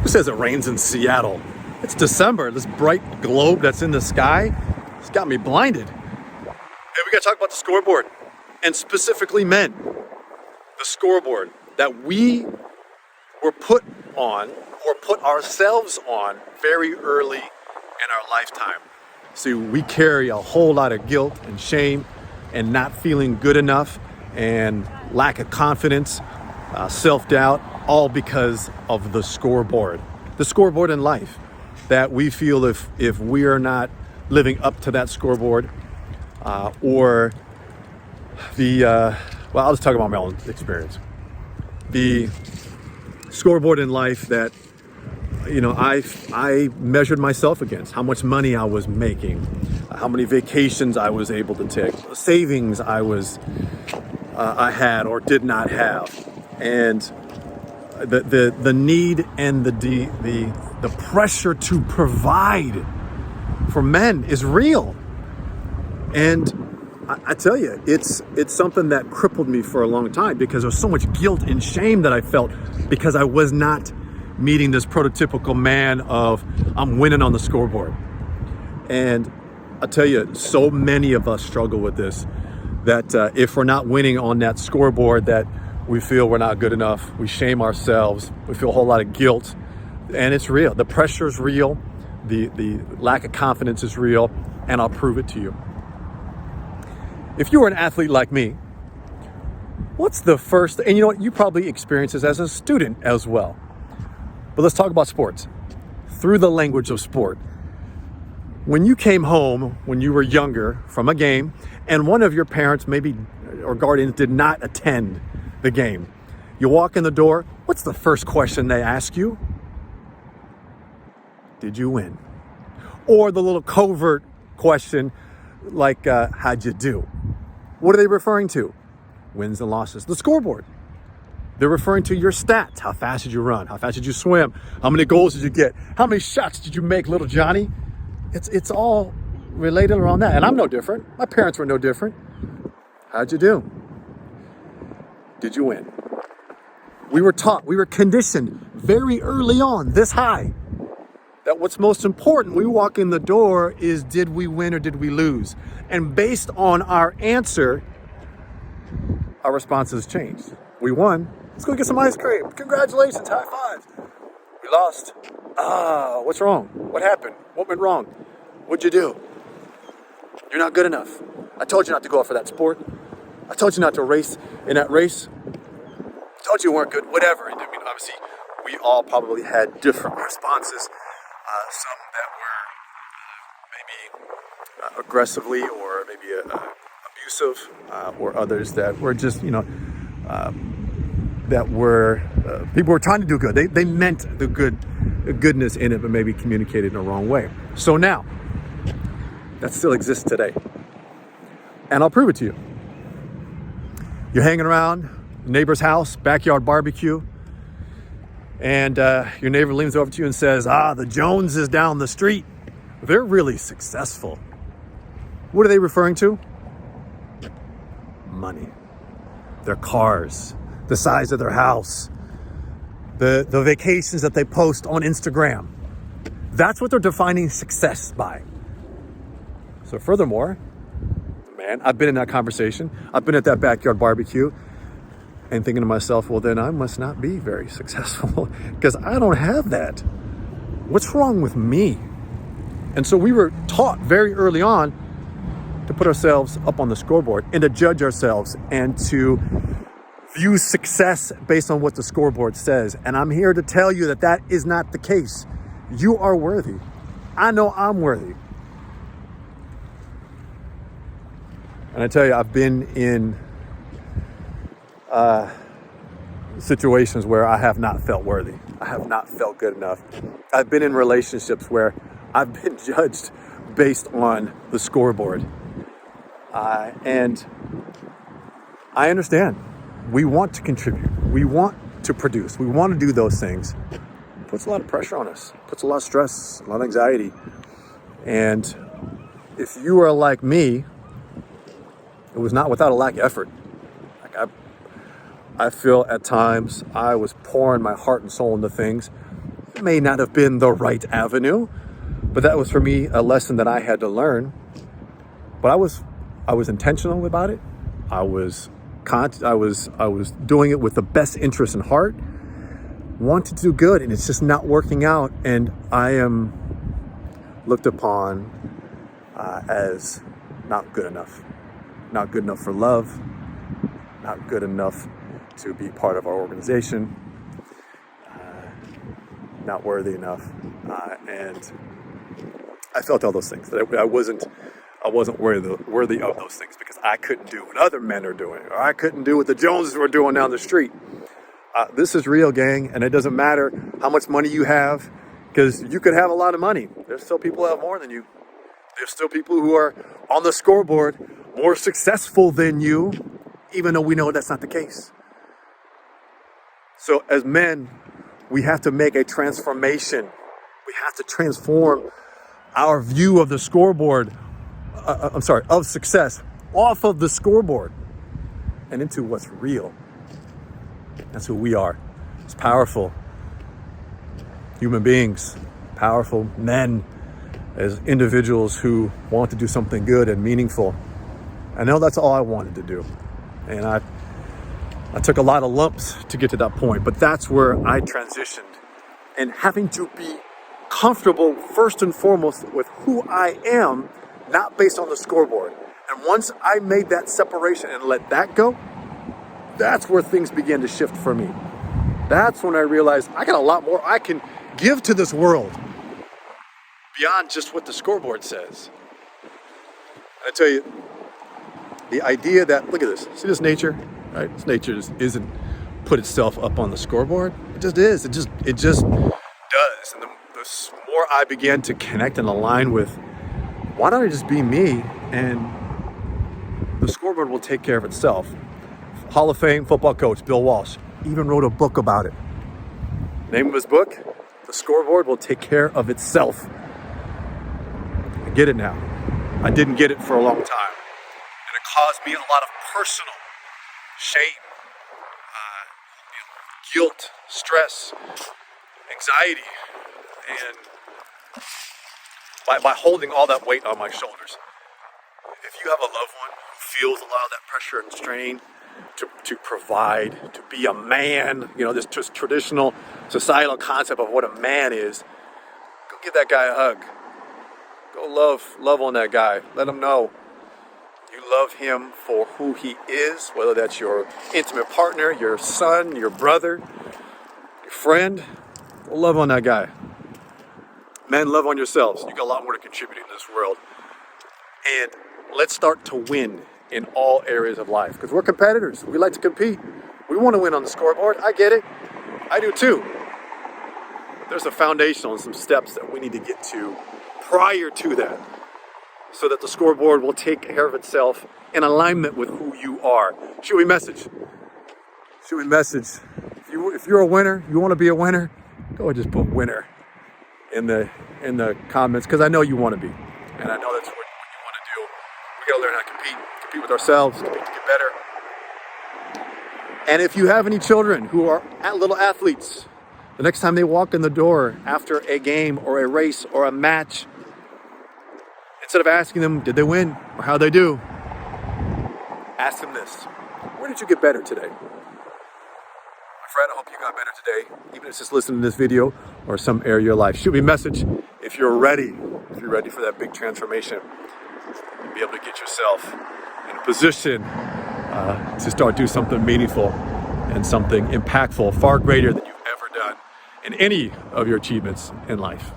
Who says it rains in Seattle? It's December. This bright globe that's in the sky, it's got me blinded. Hey, we gotta talk about the scoreboard, and specifically men. The scoreboard that we were put on or put ourselves on very early in our lifetime. See, we carry a whole lot of guilt and shame and not feeling good enough and lack of confidence, self-doubt, all because of the scoreboard. The scoreboard in life that we feel if we are not living up to that scoreboard or I'll just talk about my own experience. The scoreboard in life that, I measured myself against, how much money I was making, how many vacations I was able to take, savings I had or did not have, and the need and the pressure to provide for men is real. And I tell you, it's something that crippled me for a long time because there was so much guilt and shame that I felt because I was not meeting this prototypical man of I'm winning on the scoreboard. And I tell you, so many of us struggle with this, that if we're not winning on that scoreboard, that we feel we're not good enough. We shame ourselves. We feel a whole lot of guilt, and it's real. The pressure is real. The lack of confidence is real, and I'll prove it to you. If you were an athlete like me, what's the first, and you know what, you probably experienced this as a student as well. But let's talk about sports through the language of sport. When you came home when you were younger from a game and one of your parents maybe or guardians did not attend the game, you walk in the door, what's the first question they ask you? Did you win? Or the little covert question like, how'd you do? What are they referring to? Wins and losses. The scoreboard. They're referring to your stats. How fast did you run? How fast did you swim? How many goals did you get? How many shots did you make, little Johnny? It's all related around that. And I'm no different. My parents were no different. How'd you do? Did you win? We were taught, we were conditioned very early on, this high, that what's most important, we walk in the door, is did we win or did we lose? And based on our answer, our responses changed. We won. Let's go get some ice cream. Congratulations, high fives. We lost. What's wrong? What happened? What went wrong? What'd you do? You're not good enough. I told you not to go out for that sport. I told you not to race in that race. I told you weren't good. Whatever. I mean, obviously, we all probably had different responses. Some that were maybe aggressively or maybe abusive, or others that were just, that were people were trying to do good. They meant the goodness in it, but maybe communicated in the wrong way. So now, that still exists today. And I'll prove it to you. You're hanging around neighbor's house, backyard barbecue, and your neighbor leans over to you and says, the Joneses down the street, they're really successful. What are they referring to? Money. Their cars, the size of their house, the vacations that they post on Instagram. That's what they're defining success by. So furthermore, man, I've been in that conversation. I've been at that backyard barbecue and thinking to myself, well, then I must not be very successful because I don't have that. What's wrong with me? And so we were taught very early on to put ourselves up on the scoreboard and to judge ourselves and to view success based on what the scoreboard says. And I'm here to tell you that that is not the case. You are worthy. I know I'm worthy. And I tell you, I've been in situations where I have not felt worthy. I have not felt good enough. I've been in relationships where I've been judged based on the scoreboard. And I understand. We want to contribute. We want to produce. We want to do those things. It puts a lot of pressure on us. It puts a lot of stress, a lot of anxiety. And if you are like me, it was not without a lack of effort. I feel at times I was pouring my heart and soul into things. may not have been the right avenue, but that was for me a lesson that I had to learn. But I was intentional about it. I was doing it with the best interest in heart, wanted to do good, and it's just not working out. And I am looked upon as not good enough for love, not good enough to be part of our organization, not worthy enough, and I felt all those things, that I wasn't worthy of those things because I couldn't do what other men are doing, or I couldn't do what the Joneses were doing down the street. This is real, gang, and it doesn't matter how much money you have, because you could have a lot of money. There's still people who have more than you. There's still people who are on the scoreboard more successful than you, even though we know that's not the case. So as men, we have to make a transformation. We have to transform our view of the scoreboard, of success, off of the scoreboard and into what's real. That's who we are. It's powerful human beings, powerful men, as individuals who want to do something good and meaningful. I know that's all I wanted to do. And I took a lot of lumps to get to that point, but that's where I transitioned. And having to be comfortable first and foremost with who I am, not based on the scoreboard. And once I made that separation and let that go, that's where things began to shift for me. That's when I realized I got a lot more I can give to this world beyond just what the scoreboard says. I tell you, the idea that, look at this, see this nature, right? This nature isn't put itself up on the scoreboard. It just is. It just does. And the more I began to connect and align with, why don't I just be me, and the scoreboard will take care of itself. Hall of Fame football coach Bill Walsh even wrote a book about it. Name of his book, The Scoreboard Will Take Care of Itself. I get it now. I didn't get it for a long time. And it caused me a lot of personal shame, guilt, stress, anxiety, and by holding all that weight on my shoulders. If you have a loved one who feels a lot of that pressure and strain to provide, to be a man, this just traditional societal concept of what a man is, go give that guy a hug. Go love on that guy. Let him know you love him for who he is, whether that's your intimate partner, your son, your brother, your friend. Go love on that guy. Men, love on yourselves. You got a lot more to contribute in this world. And let's start to win in all areas of life, because we're competitors. We like to compete. We want to win on the scoreboard. I get it. I do too. But there's a foundational and some steps that we need to get to prior to that, so that the scoreboard will take care of itself in alignment with who you are. Shoot me a message. If you're a winner, you want to be a winner, go and just put winner in the comments, because I know you want to be, and I know that's what you want to do. We got to learn how to compete with ourselves, compete to get better. And if you have any children who are little athletes, the next time they walk in the door after a game or a race or a match, instead of asking them, did they win or how'd they do, ask them this: where did you get better today? My friend, I hope you got better today, even if it's just listening to this video or some area of your life. Shoot me a message if you're ready for that big transformation, be able to get yourself in a position to start doing something meaningful and something impactful, far greater than you've ever done in any of your achievements in life.